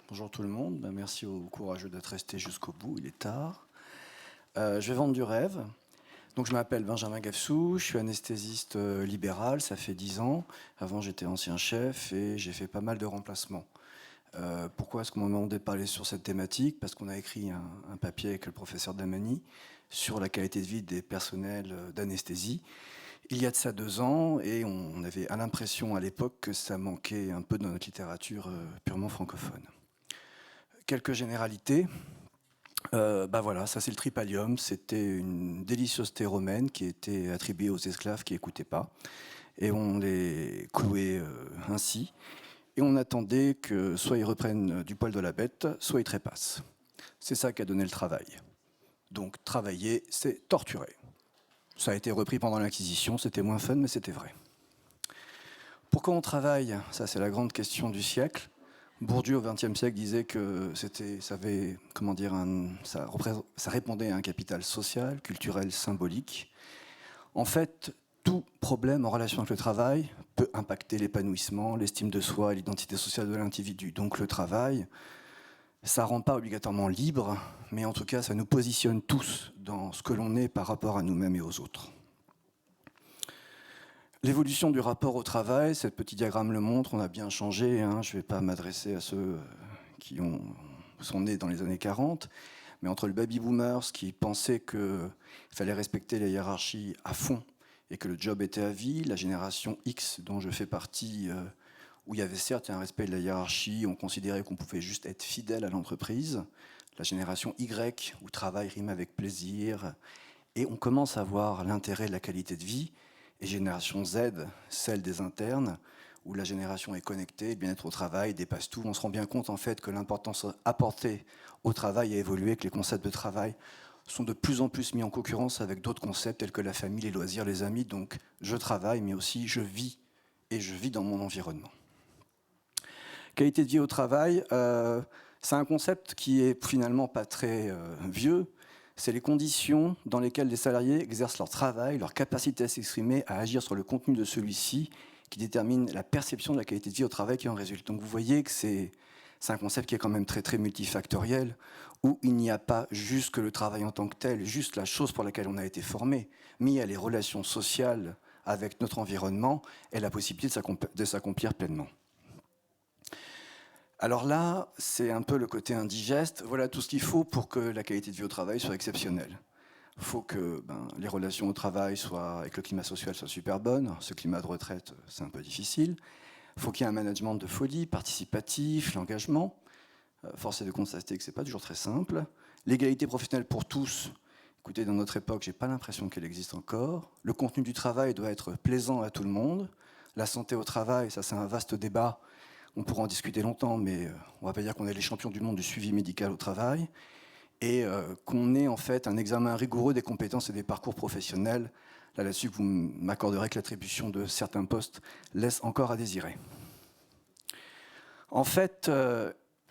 Bonjour tout le monde, merci aux courageux d'être restés jusqu'au bout, il est tard. Je vais vendre du rêve. Donc je m'appelle Benjamin Gafsou, je suis anesthésiste libéral, ça fait 10 ans. Avant j'étais ancien chef et j'ai fait pas mal de remplacements. Pourquoi est-ce qu'on m'a demandé de parler sur cette thématique? Parce qu'on a écrit un papier avec le professeur Damani sur la qualité de vie des personnels d'anesthésie. Il y a de ça 2 ans, et on avait l'impression à l'époque que ça manquait un peu dans notre littérature purement francophone. Quelques généralités. Voilà, ça c'est le tripalium. C'était une délicieuseté romaine qui était attribuée aux esclaves qui n'écoutaient pas. Et on les clouait ainsi. Et on attendait que soit ils reprennent du poil de la bête, soit ils trépassent. C'est ça qui a donné le travail. Donc travailler, c'est torturer. Ça a été repris pendant l'Inquisition, c'était moins fun, mais c'était vrai. Pourquoi on travaille? Ça c'est la grande question du siècle. Bourdieu au XXe siècle disait que ça répondait à un capital social, culturel, symbolique. En fait, tout problème en relation avec le travail peut impacter l'épanouissement, l'estime de soi et l'identité sociale de l'individu. Donc le travail, ça ne rend pas obligatoirement libre, mais en tout cas, ça nous positionne tous dans ce que l'on est par rapport à nous-mêmes et aux autres. L'évolution du rapport au travail, ce petit diagramme le montre, on a bien changé. Je ne vais pas m'adresser à ceux qui sont nés dans les années 40, mais entre le baby-boomers qui pensaient qu'il fallait respecter les hiérarchies à fond et que le job était à vie, la génération X dont je fais partie, où il y avait certes un respect de la hiérarchie, on considérait qu'on pouvait juste être fidèle à l'entreprise, la génération Y où travail rime avec plaisir, et on commence à voir l'intérêt de la qualité de vie, et génération Z, celle des internes, où la génération est connectée, le bien-être au travail dépasse tout. On se rend bien compte en fait que l'importance apportée au travail a évolué, que les concepts de travail sont de plus en plus mis en concurrence avec d'autres concepts tels que la famille, les loisirs, les amis. Donc je travaille, mais aussi je vis, et je vis dans mon environnement. Qualité de vie au travail, c'est un concept qui est finalement pas très vieux. C'est les conditions dans lesquelles les salariés exercent leur travail, leur capacité à s'exprimer, à agir sur le contenu de celui-ci, qui détermine la perception de la qualité de vie au travail qui en résulte. Donc vous voyez que c'est un concept qui est quand même très, très multifactoriel, où il n'y a pas juste que le travail en tant que tel, juste la chose pour laquelle on a été formé, mais il y a les relations sociales avec notre environnement et la possibilité de s'accomplir pleinement. Alors là, c'est un peu le côté indigeste. Voilà tout ce qu'il faut pour que la qualité de vie au travail soit exceptionnelle. Il faut que les relations au travail avec le climat social soient super bonnes. Ce climat de retraite, c'est un peu difficile. Il faut qu'il y ait un management de folie, participatif, l'engagement. Force est de constater que ce n'est pas toujours très simple. L'égalité professionnelle pour tous. Écoutez, dans notre époque, je n'ai pas l'impression qu'elle existe encore. Le contenu du travail doit être plaisant à tout le monde. La santé au travail, ça c'est un vaste débat. On pourra en discuter longtemps, mais on ne va pas dire qu'on est les champions du monde du suivi médical au travail, et qu'on ait en fait un examen rigoureux des compétences et des parcours professionnels. Là-dessus, vous m'accorderez que l'attribution de certains postes laisse encore à désirer. En fait,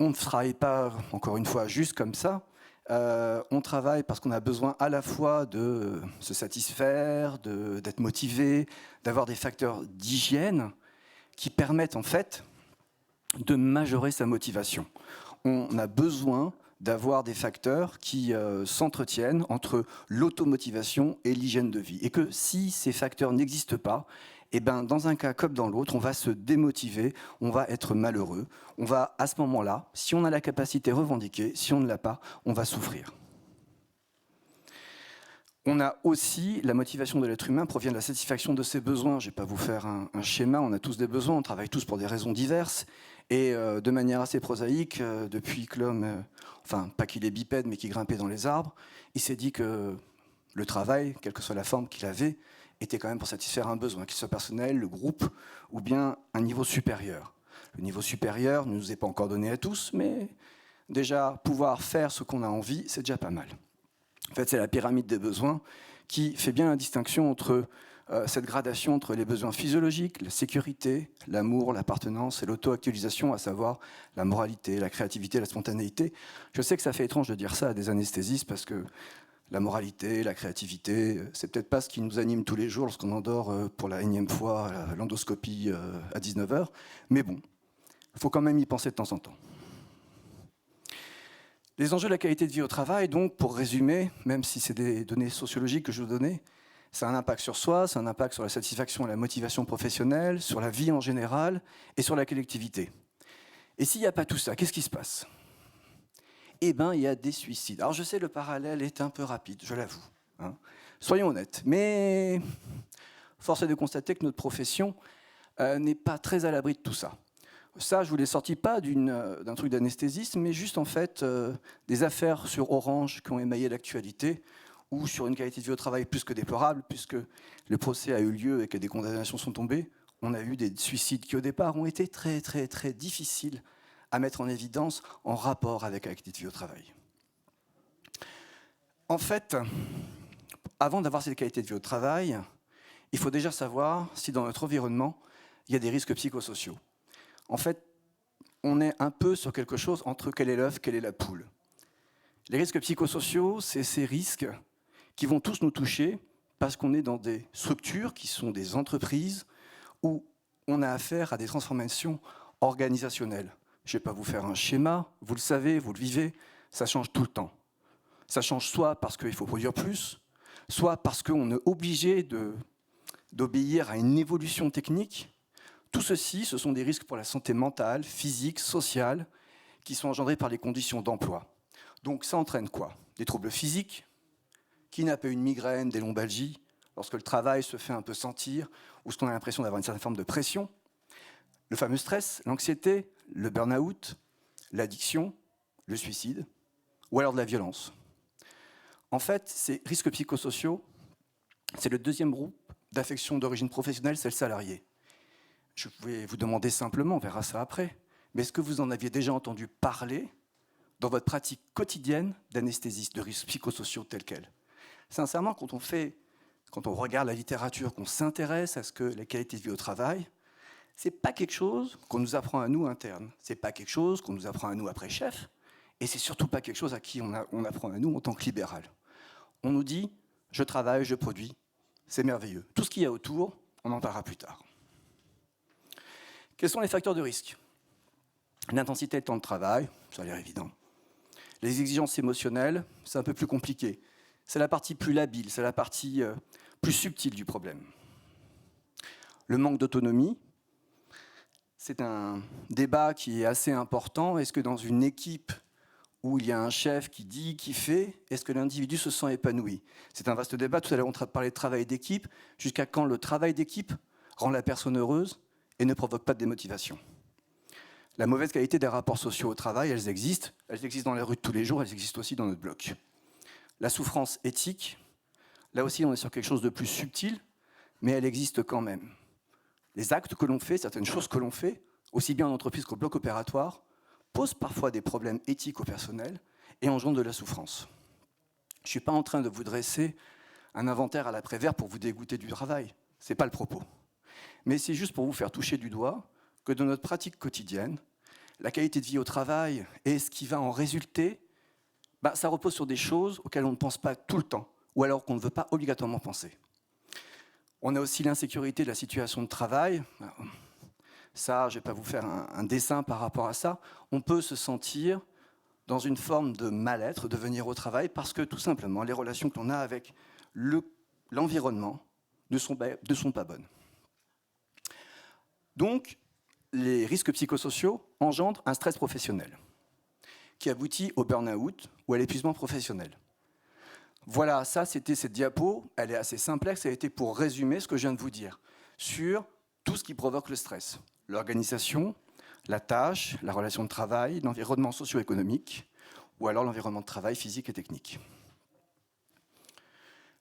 on ne travaille pas, encore une fois, juste comme ça. On travaille parce qu'on a besoin à la fois de se satisfaire, d'être motivé, d'avoir des facteurs d'hygiène qui permettent en fait de majorer sa motivation. On a besoin d'avoir des facteurs qui s'entretiennent entre l'automotivation et l'hygiène de vie. Et que si ces facteurs n'existent pas, dans un cas comme dans l'autre, on va se démotiver, on va être malheureux. On va, à ce moment-là, si on a la capacité revendiquée, si on ne l'a pas, on va souffrir. On a aussi la motivation de l'être humain provient de la satisfaction de ses besoins. Je ne vais pas vous faire un schéma, on a tous des besoins, on travaille tous pour des raisons diverses. Et de manière assez prosaïque, depuis que l'homme, pas qu'il est bipède, mais qu'il grimpait dans les arbres, il s'est dit que le travail, quelle que soit la forme qu'il avait, était quand même pour satisfaire un besoin, qu'il soit personnel, le groupe, ou bien un niveau supérieur. Le niveau supérieur ne nous est pas encore donné à tous, mais déjà, pouvoir faire ce qu'on a envie, c'est déjà pas mal. En fait, c'est la pyramide des besoins qui fait bien la distinction entre cette gradation entre les besoins physiologiques, la sécurité, l'amour, l'appartenance et l'auto-actualisation, à savoir la moralité, la créativité, la spontanéité. Je sais que ça fait étrange de dire ça à des anesthésistes parce que la moralité, la créativité, c'est peut-être pas ce qui nous anime tous les jours lorsqu'on endort pour la énième fois l'endoscopie à 19h. Mais bon, il faut quand même y penser de temps en temps. Les enjeux de la qualité de vie au travail, donc, pour résumer, même si c'est des données sociologiques que je vous donnais, c'est un impact sur soi, c'est un impact sur la satisfaction et la motivation professionnelle, sur la vie en général et sur la collectivité. Et s'il n'y a pas tout ça, qu'est-ce qui se passe? Eh bien, il y a des suicides. Alors, je sais, le parallèle est un peu rapide, je l'avoue, hein. Soyons honnêtes, mais force est de constater que notre profession n'est pas très à l'abri de tout ça. Ça, je vous l'ai sorti pas d'un truc d'anesthésiste, mais juste en fait des affaires sur Orange qui ont émaillé l'actualité, ou sur une qualité de vie au travail plus que déplorable, puisque le procès a eu lieu et que des condamnations sont tombées. On a eu des suicides qui au départ ont été très très très difficiles à mettre en évidence en rapport avec la qualité de vie au travail. En fait, avant d'avoir cette qualité de vie au travail, il faut déjà savoir si dans notre environnement, il y a des risques psychosociaux. En fait, on est un peu sur quelque chose entre quel est l'œuf, quelle est la poule. Les risques psychosociaux, c'est ces risques qui vont tous nous toucher parce qu'on est dans des structures qui sont des entreprises où on a affaire à des transformations organisationnelles. Je ne vais pas vous faire un schéma, vous le savez, vous le vivez, ça change tout le temps. Ça change soit parce qu'il faut produire plus, soit parce qu'on est obligé d'obéir à une évolution technique. Tout ceci, ce sont des risques pour la santé mentale, physique, sociale, qui sont engendrés par les conditions d'emploi. Donc ça entraîne quoi? Des troubles physiques. Qui n'a pas une migraine, des lombalgies, lorsque le travail se fait un peu sentir, ou ce qu'on a l'impression d'avoir une certaine forme de pression? Le fameux stress, l'anxiété, le burn-out, l'addiction, le suicide, ou alors de la violence. En fait, ces risques psychosociaux, c'est le deuxième groupe d'affections d'origine professionnelle, c'est le salarié. Je vais vous demander simplement, on verra ça après, mais est-ce que vous en aviez déjà entendu parler dans votre pratique quotidienne d'anesthésiste, de risques psychosociaux tels quels? Sincèrement, quand on regarde la littérature, qu'on s'intéresse à ce que la qualité de vie au travail, c'est pas quelque chose qu'on nous apprend à nous internes, c'est pas quelque chose qu'on nous apprend à nous après chef, et c'est surtout pas quelque chose à qui on apprend à nous en tant que libéral. On nous dit, je travaille, je produis, c'est merveilleux. Tout ce qu'il y a autour, on en parlera plus tard. Quels sont les facteurs de risque? L'intensité et le temps de travail, ça a l'air évident. Les exigences émotionnelles, c'est un peu plus compliqué. C'est la partie plus labile, c'est la partie plus subtile du problème. Le manque d'autonomie, c'est un débat qui est assez important. Est-ce que dans une équipe où il y a un chef qui dit, qui fait, est-ce que l'individu se sent épanoui? C'est un vaste débat. Tout à l'heure, on parlait de travail d'équipe. Jusqu'à quand le travail d'équipe rend la personne heureuse et ne provoque pas de démotivation? La mauvaise qualité des rapports sociaux au travail, elles existent. Elles existent dans les rues de tous les jours, elles existent aussi dans notre bloc. La souffrance éthique, là aussi, on est sur quelque chose de plus subtil, mais elle existe quand même. Les actes que l'on fait, certaines choses que l'on fait, aussi bien en entreprise qu'au bloc opératoire, posent parfois des problèmes éthiques au personnel et engendrent de la souffrance. Je ne suis pas en train de vous dresser un inventaire à la Prévert pour vous dégoûter du travail, ce n'est pas le propos. Mais c'est juste pour vous faire toucher du doigt que dans notre pratique quotidienne, la qualité de vie au travail et ce qui va en résulter, ça repose sur des choses auxquelles on ne pense pas tout le temps, ou alors qu'on ne veut pas obligatoirement penser. On a aussi l'insécurité de la situation de travail. Ça, je ne vais pas vous faire un dessin par rapport à ça. On peut se sentir dans une forme de mal-être de venir au travail parce que, tout simplement, les relations que l'on a avec l'environnement ne sont pas bonnes. Donc, les risques psychosociaux engendrent un stress professionnel qui aboutit au burn-out ou à l'épuisement professionnel. Voilà, ça c'était cette diapo, elle est assez simplexe, elle a été pour résumer ce que je viens de vous dire sur tout ce qui provoque le stress. L'organisation, la tâche, la relation de travail, l'environnement socio-économique ou alors l'environnement de travail physique et technique.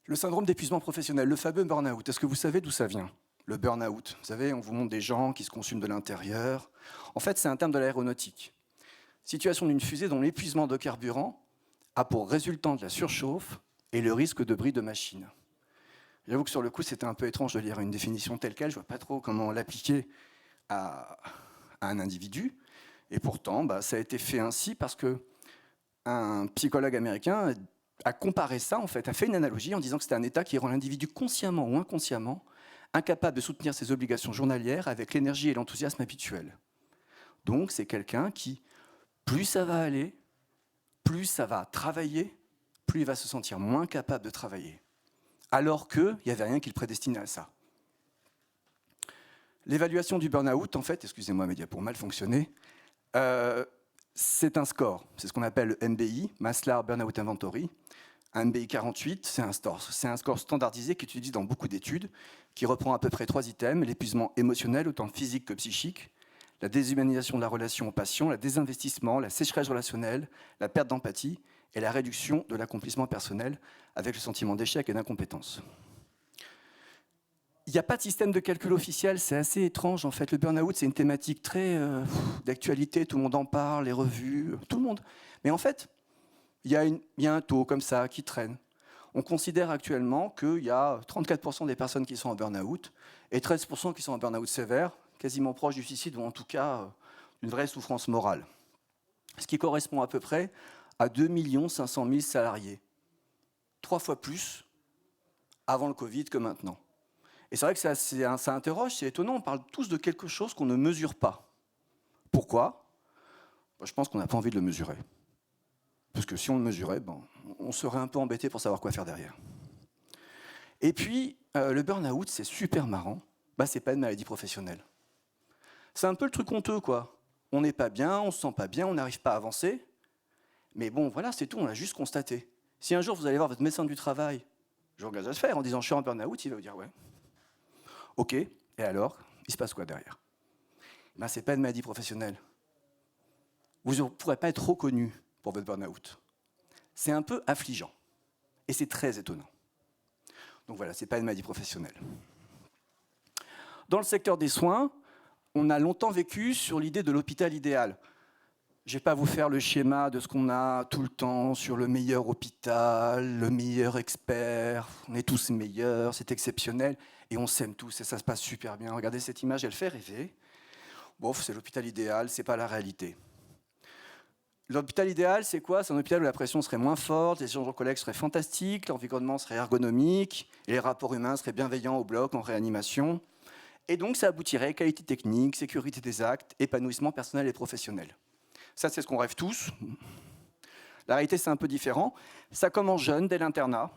Le syndrome d'épuisement professionnel, le fameux burn-out, est-ce que vous savez d'où ça vient? Le burn-out, vous savez, on vous montre des gens qui se consument de l'intérieur. En fait, c'est un terme de l'aéronautique. Situation d'une fusée dont l'épuisement de carburant a pour résultant de la surchauffe et le risque de bris de machine. J'avoue que sur le coup, c'était un peu étrange de lire une définition telle quelle. Je ne vois pas trop comment l'appliquer à un individu. Et pourtant, ça a été fait ainsi parce qu'un psychologue américain a comparé ça, en fait, a fait une analogie en disant que c'était un état qui rend l'individu consciemment ou inconsciemment incapable de soutenir ses obligations journalières avec l'énergie et l'enthousiasme habituels. Donc, c'est quelqu'un qui, plus ça va aller, plus ça va travailler, plus il va se sentir moins capable de travailler. Alors qu'il n'y avait rien qui le prédestinait à ça. L'évaluation du burn-out, en fait, excusez-moi, mes diapos ont mal fonctionné, c'est un score. C'est ce qu'on appelle le MBI, Maslar Burnout Inventory. Un MBI 48, c'est un score standardisé qui est utilisé dans beaucoup d'études, qui reprend à peu près 3 items: l'épuisement émotionnel, autant physique que psychique, la déshumanisation de la relation au patient, le désinvestissement, la sécheresse relationnelle, la perte d'empathie et la réduction de l'accomplissement personnel avec le sentiment d'échec et d'incompétence. Il n'y a pas de système de calcul officiel, c'est assez étrange en fait. Le burn-out, c'est une thématique très d'actualité, tout le monde en parle, les revues, tout le monde. Mais en fait, il y a un taux comme ça qui traîne. On considère actuellement qu'il y a 34% des personnes qui sont en burn-out et 13% qui sont en burn-out sévère, quasiment proche du suicide ou en tout cas d'une vraie souffrance morale. Ce qui correspond à peu près à 2 500 000 salariés. 3 fois plus avant le Covid que maintenant. Et c'est vrai que ça interroge, c'est étonnant, on parle tous de quelque chose qu'on ne mesure pas. Pourquoi ? Je pense qu'on n'a pas envie de le mesurer. Parce que si on le mesurait, on serait un peu embêté pour savoir quoi faire derrière. Et puis, le burn-out, c'est super marrant, c'est pas une maladie professionnelle. C'est un peu le truc honteux, quoi. On n'est pas bien, on se sent pas bien, on n'arrive pas à avancer. Mais bon, voilà, c'est tout, on l'a juste constaté. Si un jour vous allez voir votre médecin du travail, je vous engage à le faire en disant « je suis en burn-out », il va vous dire « ouais ». Ok, et alors, il se passe quoi derrière ? C'est pas une maladie professionnelle. Vous ne pourrez pas être reconnu pour votre burn-out. C'est un peu affligeant. Et c'est très étonnant. Donc voilà, c'est pas une maladie professionnelle. Dans le secteur des soins, on a longtemps vécu sur l'idée de l'hôpital idéal. Je ne vais pas vous faire le schéma de ce qu'on a tout le temps sur le meilleur hôpital, le meilleur expert, on est tous meilleurs, c'est exceptionnel, et on s'aime tous, et ça se passe super bien. Regardez cette image, elle fait rêver. Bof, c'est l'hôpital idéal, c'est pas la réalité. L'hôpital idéal, c'est quoi ? C'est un hôpital où la pression serait moins forte, les échanges de collègues seraient fantastiques, l'environnement serait ergonomique, et les rapports humains seraient bienveillants au bloc, en réanimation. Et donc ça aboutirait à qualité technique, sécurité des actes, épanouissement personnel et professionnel. Ça, c'est ce qu'on rêve tous. La réalité, c'est un peu différent. Ça commence jeune, dès l'internat.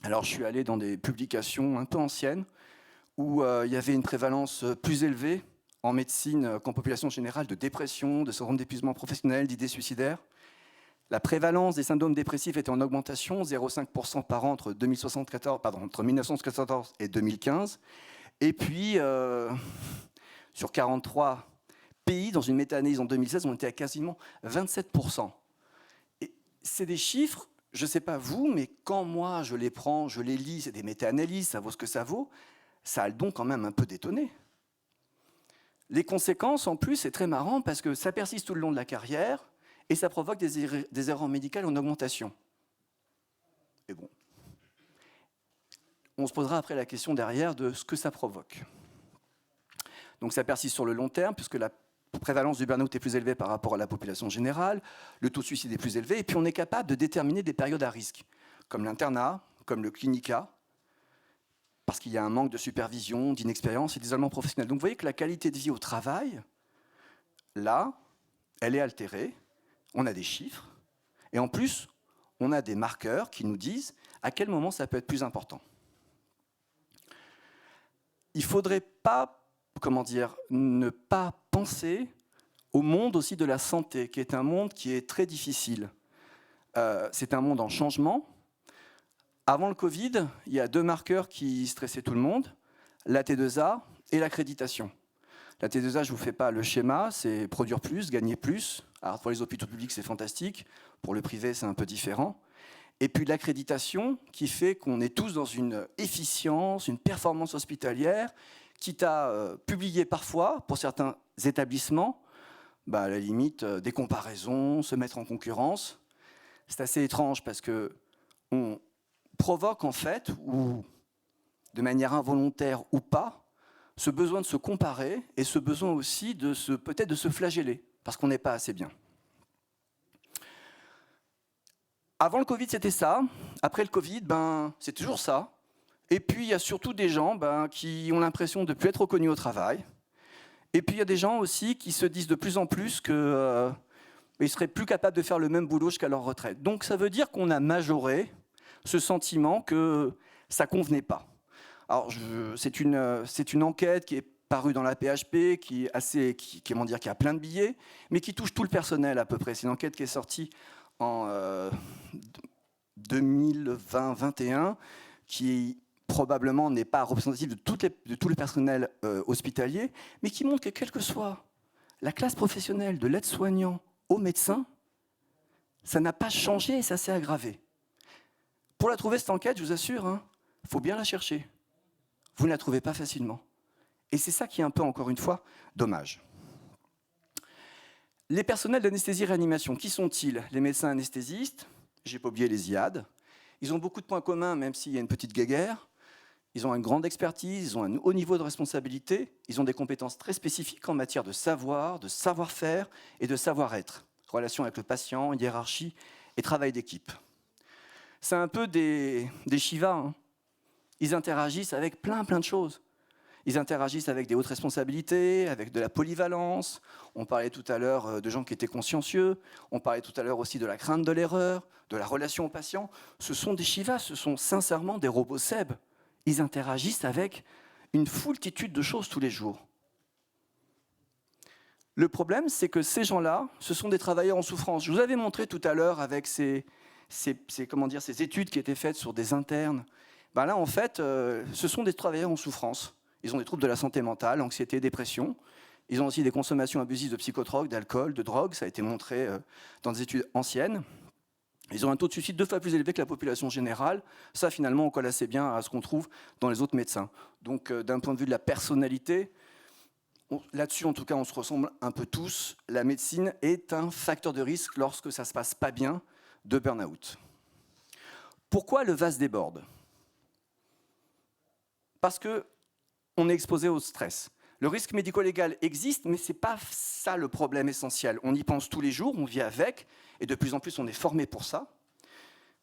Alors, je suis allé dans des publications un peu anciennes où il y avait une prévalence plus élevée en médecine qu'en population générale de dépression, de syndrome d'épuisement professionnel, d'idées suicidaires. La prévalence des syndromes dépressifs était en augmentation, 0,5% par an entre 1974 et 2015. Et puis, sur 43 pays, dans une méta-analyse en 2016, on était à quasiment 27%. Et c'est des chiffres, je ne sais pas vous, mais quand moi je les prends, je les lis, c'est des méta-analyses, ça vaut ce que ça vaut, ça a le don quand même un peu d'étonner. Les conséquences, en plus, c'est très marrant parce que ça persiste tout le long de la carrière et ça provoque des erreurs médicales en augmentation. Et bon, on se posera après la question derrière de ce que ça provoque. Donc ça persiste sur le long terme puisque la prévalence du burn-out est plus élevée par rapport à la population générale, le taux de suicide est plus élevé, et puis on est capable de déterminer des périodes à risque, comme l'internat, comme le clinica, parce qu'il y a un manque de supervision, d'inexpérience et d'isolement professionnel. Donc vous voyez que la qualité de vie au travail, là, elle est altérée, on a des chiffres, et en plus, on a des marqueurs qui nous disent à quel moment ça peut être plus important. Il ne faudrait pas ne pas penser au monde aussi de la santé, qui est un monde qui est très difficile. C'est un monde en changement. Avant le Covid, il y a 2 marqueurs qui stressaient tout le monde, la T2A et l'accréditation. La T2A, je ne vous fais pas le schéma, c'est produire plus, gagner plus. Alors pour les hôpitaux publics, c'est fantastique. Pour le privé, c'est un peu différent. Et puis l'accréditation qui fait qu'on est tous dans une efficience, une performance hospitalière, quitte à publier parfois, pour certains établissements, à la limite, des comparaisons, se mettre en concurrence. C'est assez étrange parce qu'on provoque en fait, ou de manière involontaire ou pas, ce besoin de se comparer et ce besoin aussi peut-être de se flageller, parce qu'on n'est pas assez bien. Avant le Covid, c'était ça. Après le Covid, c'est toujours ça. Et puis, il y a surtout des gens qui ont l'impression de ne plus être reconnus au travail. Et puis, il y a des gens aussi qui se disent de plus en plus qu'ils mais ils seraient plus capables de faire le même boulot jusqu'à leur retraite. Donc ça veut dire qu'on a majoré ce sentiment que ça ne convenait pas. Alors c'est une enquête qui est parue dans la PHP, qui a plein de billets, mais qui touche tout le personnel à peu près. C'est une enquête qui est sortie en 2020-21, qui probablement n'est pas représentative de tout le personnel hospitalier, mais qui montre que quelle que soit la classe professionnelle de l'aide-soignant au médecin, ça n'a pas changé et ça s'est aggravé. Pour la trouver, cette enquête, je vous assure, faut bien la chercher. Vous ne la trouvez pas facilement. Et c'est ça qui est un peu, encore une fois, dommage. Les personnels d'anesthésie-réanimation, qui sont-ils? Les médecins anesthésistes, j'ai pas oublié les IAD. Ils ont beaucoup de points communs, même s'il y a une petite guéguerre. Ils ont une grande expertise, ils ont un haut niveau de responsabilité, ils ont des compétences très spécifiques en matière de savoir, de savoir-faire et de savoir-être. Relation avec le patient, hiérarchie et travail d'équipe. C'est un peu des Shivas. Ils interagissent avec plein de choses. Ils interagissent avec des hautes responsabilités, avec de la polyvalence. On parlait tout à l'heure de gens qui étaient consciencieux. On parlait tout à l'heure aussi de la crainte de l'erreur, de la relation au patient. Ce sont des Shivas, ce sont sincèrement des robots SEB. Ils interagissent avec une foultitude de choses tous les jours. Le problème, c'est que ces gens-là, ce sont des travailleurs en souffrance. Je vous avais montré tout à l'heure avec ces études qui étaient faites sur des internes. Ben là, en fait, ce sont des travailleurs en souffrance. Ils ont des troubles de la santé mentale, anxiété, dépression. Ils ont aussi des consommations abusives de psychotropes, d'alcool, de drogue. Ça a été montré dans des études anciennes. Ils ont un taux de suicide 2 fois plus élevé que la population générale. Ça, finalement, on colle assez bien à ce qu'on trouve dans les autres médecins. Donc, d'un point de vue de la personnalité, là-dessus, en tout cas, on se ressemble un peu tous. La médecine est un facteur de risque lorsque ça ne se passe pas bien de burn-out. Pourquoi le vase déborde? Parce qu'on est exposé au stress. Le risque médico-légal existe, mais ce n'est pas ça le problème essentiel. On y pense tous les jours, on vit avec, et de plus en plus on est formé pour ça.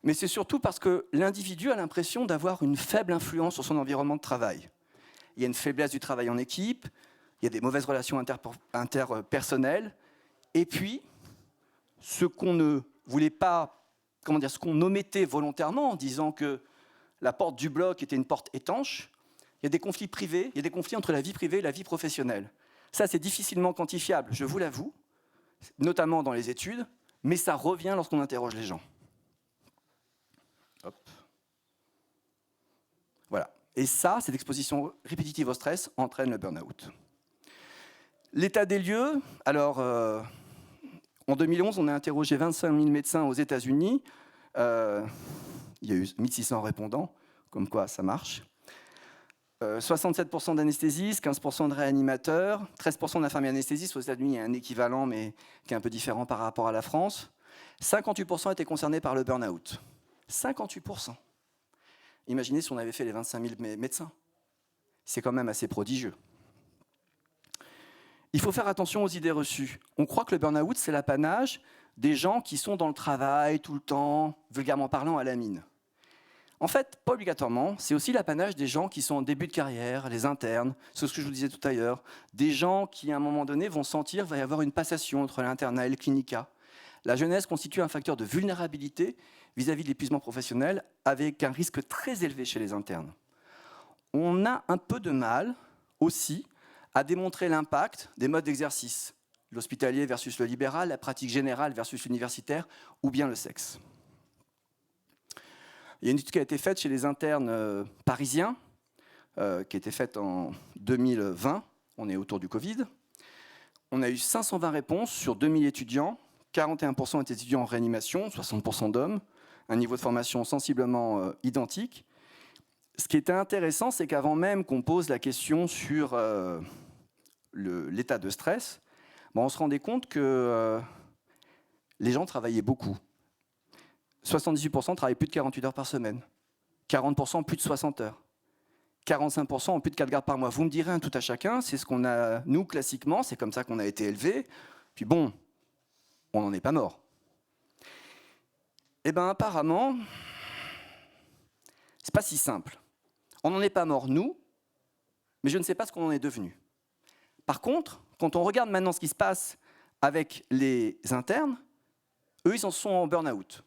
Mais c'est surtout parce que l'individu a l'impression d'avoir une faible influence sur son environnement de travail. Il y a une faiblesse du travail en équipe, il y a des mauvaises relations interpersonnelles, et puis ce qu'on ne voulait pas, ce qu'on omettait volontairement en disant que la porte du bloc était une porte étanche, il y a des conflits privés, il y a des conflits entre la vie privée et la vie professionnelle. Ça, c'est difficilement quantifiable, je vous l'avoue, notamment dans les études, mais ça revient lorsqu'on interroge les gens. Hop. Voilà. Et ça, cette exposition répétitive au stress entraîne le burn-out. L'état des lieux, alors, en 2011, on a interrogé 25 000 médecins aux États-Unis. Il y a eu 1600 répondants, comme quoi ça marche. 67% d'anesthésistes, 15% de réanimateurs, 13% d'infirmiers anesthésistes. Aux États-Unis, il y a un équivalent, mais qui est un peu différent par rapport à la France. 58% étaient concernés par le burn-out. 58%. Imaginez si on avait fait les 25 000 médecins. C'est quand même assez prodigieux. Il faut faire attention aux idées reçues. On croit que le burn-out, c'est l'apanage des gens qui sont dans le travail tout le temps, vulgairement parlant, à la mine. En fait, pas obligatoirement, c'est aussi l'apanage des gens qui sont en début de carrière, les internes, c'est ce que je vous disais tout à l'heure, des gens qui, à un moment donné, vont sentir qu'il va y avoir une passation entre l'internat et le clinica. La jeunesse constitue un facteur de vulnérabilité vis-à-vis de l'épuisement professionnel, avec un risque très élevé chez les internes. On a un peu de mal, aussi, à démontrer l'impact des modes d'exercice, l'hospitalier versus le libéral, la pratique générale versus l'universitaire, ou bien le sexe. Il y a une étude qui a été faite chez les internes parisiens, qui a été faite en 2020, on est autour du Covid. On a eu 520 réponses sur 2000 étudiants, 41% étaient étudiants en réanimation, 60% d'hommes, un niveau de formation sensiblement identique. Ce qui était intéressant, c'est qu'avant même qu'on pose la question sur l'état de stress, on se rendait compte que les gens travaillaient beaucoup. 78% travaillent plus de 48 heures par semaine, 40% plus de 60 heures, 45% ont plus de 4 gardes par mois. Vous me direz un tout à chacun, c'est ce qu'on a, nous, classiquement, c'est comme ça qu'on a été élevés. Puis bon, on n'en est pas mort. Eh bien, apparemment, c'est pas si simple. On n'en est pas mort, nous, mais je ne sais pas ce qu'on en est devenu. Par contre, quand on regarde maintenant ce qui se passe avec les internes, eux, ils en sont en burn-out.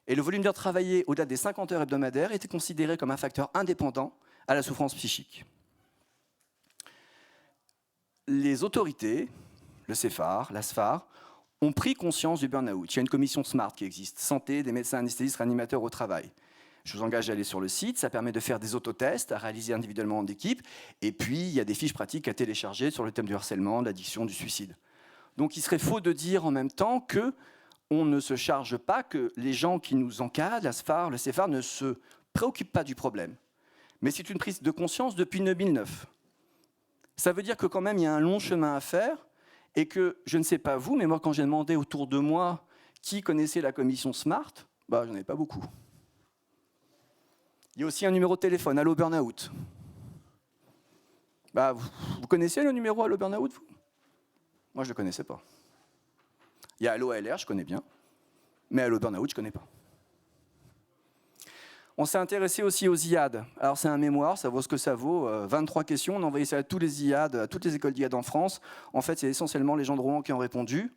Et le volume d'heures travaillées au-delà des 50 heures hebdomadaires était considéré comme un facteur indépendant à la souffrance psychique. Les autorités, le CEPHAR, l'ASFAR, ont pris conscience du burn-out. Il y a une commission SMART qui existe, santé des médecins anesthésistes réanimateurs au travail. Je vous engage à aller sur le site, ça permet de faire des autotests, à réaliser individuellement en équipe, et puis il y a des fiches pratiques à télécharger sur le thème du harcèlement, de l'addiction, du suicide. Donc il serait faux de dire en même temps qu'on ne se charge pas, que les gens qui nous encadrent, l'ASFAR, le CEPHAR, ne se préoccupent pas du problème. Mais c'est une prise de conscience depuis 2009. Ça veut dire que quand même il y a un long chemin à faire, et que, je ne sais pas vous, mais moi quand j'ai demandé autour de moi qui connaissait la commission SMART, bah, j'en ai pas beaucoup. Il y a aussi un numéro de téléphone, Allo Burnout. Bah, vous connaissez le numéro Allo Burnout, vous? Moi, je ne le connaissais pas. Il y a Allo ALR, je connais bien, mais Allo Burnout, je ne connais pas. On s'est intéressé aussi aux IAD. Alors, c'est un mémoire, ça vaut ce que ça vaut. 23 questions, on a envoyé ça à tous les IAD, à toutes les écoles d'IAD en France. En fait, c'est essentiellement les gens de Rouen qui ont répondu.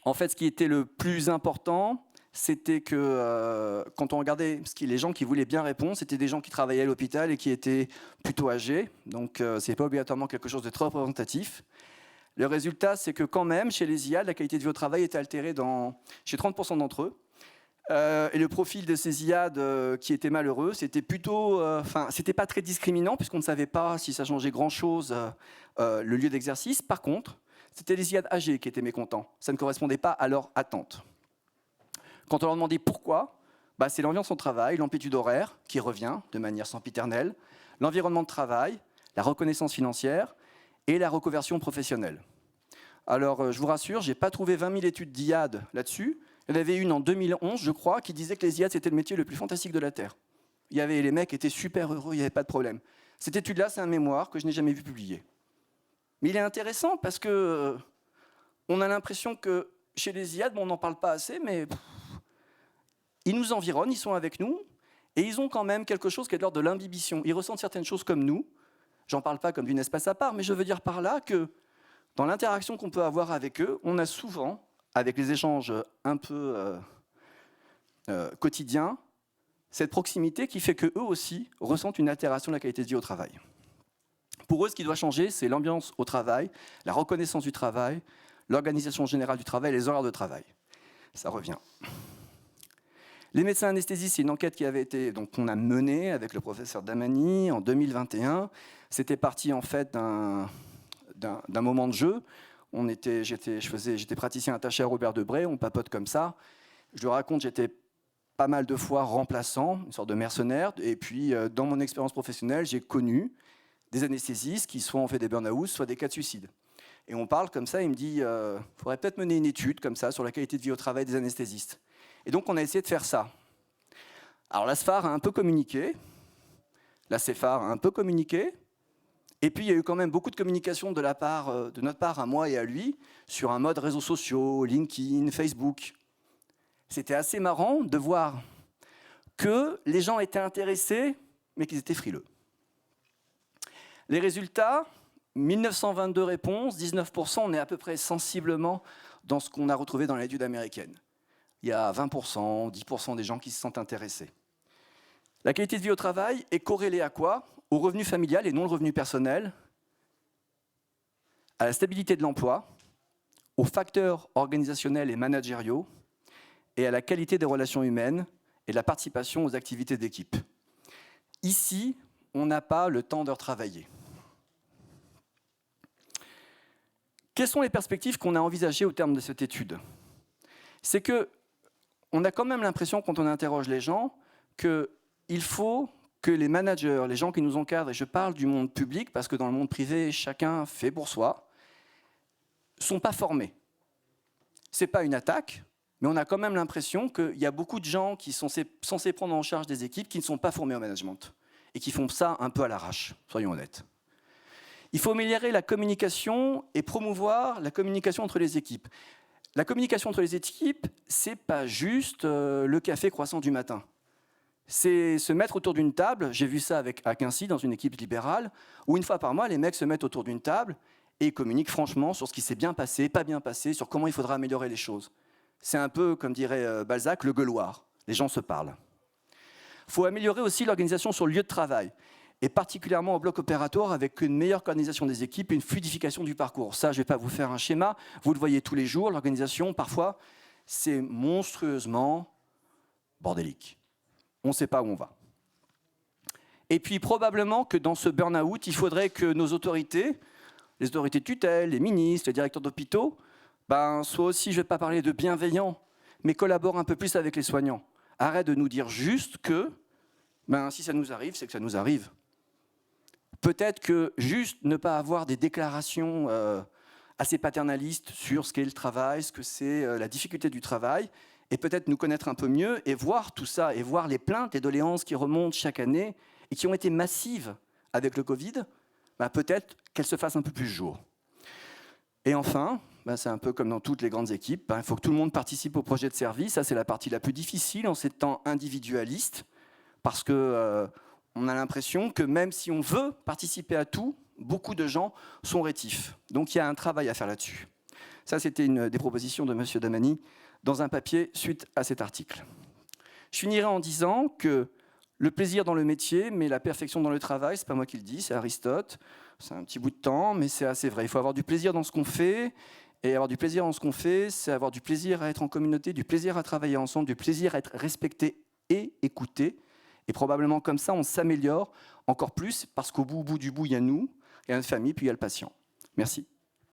En fait, ce qui était le plus important, c'était que quand on regardait les gens qui voulaient bien répondre, c'était des gens qui travaillaient à l'hôpital et qui étaient plutôt âgés. Donc, ce n'est pas obligatoirement quelque chose de très représentatif. Le résultat, c'est que quand même, chez les IAD, la qualité de vie au travail était altérée chez 30% d'entre eux. Et le profil de ces IAD qui étaient malheureux, c'était plutôt, c'était pas très discriminant puisqu'on ne savait pas si ça changeait grand-chose le lieu d'exercice. Par contre, c'était les IAD âgés qui étaient mécontents. Ça ne correspondait pas à leur attente. Quand on leur demandait pourquoi, bah, c'est l'ambiance au travail, l'amplitude horaire qui revient de manière sempiternelle, l'environnement de travail, la reconnaissance financière et la reconversion professionnelle. Alors, je vous rassure, je n'ai pas trouvé 20 000 études d'IAD là-dessus. Il y en avait une en 2011, je crois, qui disait que les IAD, c'était le métier le plus fantastique de la Terre. Les mecs étaient super heureux, il n'y avait pas de problème. Cette étude-là, c'est un mémoire que je n'ai jamais vu publier. Mais il est intéressant parce que on a l'impression que chez les IAD, on n'en parle pas assez, mais ils nous environnent, ils sont avec nous, et ils ont quand même quelque chose qui est de l'ordre de l'imbibition. Ils ressentent certaines choses comme nous. J'en parle pas comme d'une espèce à part, mais je veux dire par là que dans l'interaction qu'on peut avoir avec eux, on a souvent, avec les échanges un peu quotidiens, cette proximité qui fait qu'eux aussi ressentent une altération de la qualité de vie au travail. Pour eux, ce qui doit changer, c'est l'ambiance au travail, la reconnaissance du travail, l'organisation générale du travail, les horaires de travail. Ça revient. Les médecins anesthésistes, c'est une enquête qui avait été, qu'on a menée avec le professeur Damani en 2021. C'était parti en fait d'un moment de jeu. J'étais praticien attaché à Robert Debré, on papote comme ça. Je le raconte, j'étais pas mal de fois remplaçant, une sorte de mercenaire. Et puis, dans mon expérience professionnelle, j'ai connu des anesthésistes qui soit ont fait des burn-out, soit des cas de suicide. Et on parle comme ça, il me dit, faudrait peut-être mener une étude comme ça sur la qualité de vie au travail des anesthésistes. Et donc, on a essayé de faire ça. Alors, l'ASFAR a un peu communiqué, la CEPHAR a un peu communiqué, et puis il y a eu quand même beaucoup de communication de notre part à moi et à lui, sur un mode réseaux sociaux, LinkedIn, Facebook. C'était assez marrant de voir que les gens étaient intéressés, mais qu'ils étaient frileux. Les résultats, 1922 réponses, 19%, on est à peu près sensiblement dans ce qu'on a retrouvé dans l'étude américaine. Il y a 20%, 10% des gens qui se sentent intéressés. La qualité de vie au travail est corrélée à quoi? Au revenu familial et non le revenu personnel, à la stabilité de l'emploi, aux facteurs organisationnels et managériaux, et à la qualité des relations humaines et la participation aux activités d'équipe. Ici, on n'a pas le temps d'heure travaillée. Quelles sont les perspectives qu'on a envisagées au terme de cette étude? C'est qu'on a quand même l'impression, quand on interroge les gens, qu'il faut que les managers, les gens qui nous encadrent, et je parle du monde public, parce que dans le monde privé, chacun fait pour soi, ne sont pas formés. Ce n'est pas une attaque, mais on a quand même l'impression qu'il y a beaucoup de gens qui sont censés prendre en charge des équipes qui ne sont pas formés au management, et qui font ça un peu à l'arrache, soyons honnêtes. Il faut améliorer la communication et promouvoir la communication entre les équipes. La communication entre les équipes, ce n'est pas juste le café croissant du matin. C'est se mettre autour d'une table, j'ai vu ça à Quincy, dans une équipe libérale, où une fois par mois, les mecs se mettent autour d'une table et ils communiquent franchement sur ce qui s'est bien passé, pas bien passé, sur comment il faudra améliorer les choses. C'est un peu, comme dirait Balzac, le gueuloir. Les gens se parlent. Il faut améliorer aussi l'organisation sur le lieu de travail, et particulièrement au bloc opératoire avec une meilleure coordination des équipes et une fluidification du parcours. Ça, je ne vais pas vous faire un schéma, vous le voyez tous les jours, l'organisation, parfois, c'est monstrueusement bordélique. On ne sait pas où on va. Et puis probablement que dans ce burn-out, il faudrait que nos autorités, les autorités de tutelle, les ministres, les directeurs d'hôpitaux, soient aussi, je ne vais pas parler de bienveillants, mais collaborent un peu plus avec les soignants. Arrête de nous dire juste que si ça nous arrive, c'est que ça nous arrive. Peut-être que juste ne pas avoir des déclarations assez paternalistes sur ce qu'est le travail, ce que c'est la difficulté du travail, et peut-être nous connaître un peu mieux et voir tout ça, et voir les plaintes et doléances qui remontent chaque année et qui ont été massives avec le Covid, peut-être qu'elles se fassent un peu plus jour. Et enfin, c'est un peu comme dans toutes les grandes équipes, il faut que tout le monde participe au projet de service. Ça, c'est la partie la plus difficile en ces temps individualistes, parce que on a l'impression que même si on veut participer à tout, beaucoup de gens sont rétifs. Donc il y a un travail à faire là-dessus. Ça, c'était une des propositions de M. Damani dans un papier suite à cet article. Je finirai en disant que le plaisir dans le métier, mais la perfection dans le travail, c'est pas moi qui le dis, c'est Aristote. C'est un petit bout de temps, mais c'est assez vrai. Il faut avoir du plaisir dans ce qu'on fait. Et avoir du plaisir dans ce qu'on fait, c'est avoir du plaisir à être en communauté, du plaisir à travailler ensemble, du plaisir à être respecté et écouté. Et probablement comme ça, on s'améliore encore plus, parce qu'au bout du bout, il y a nous, il y a notre famille, puis il y a le patient. Merci.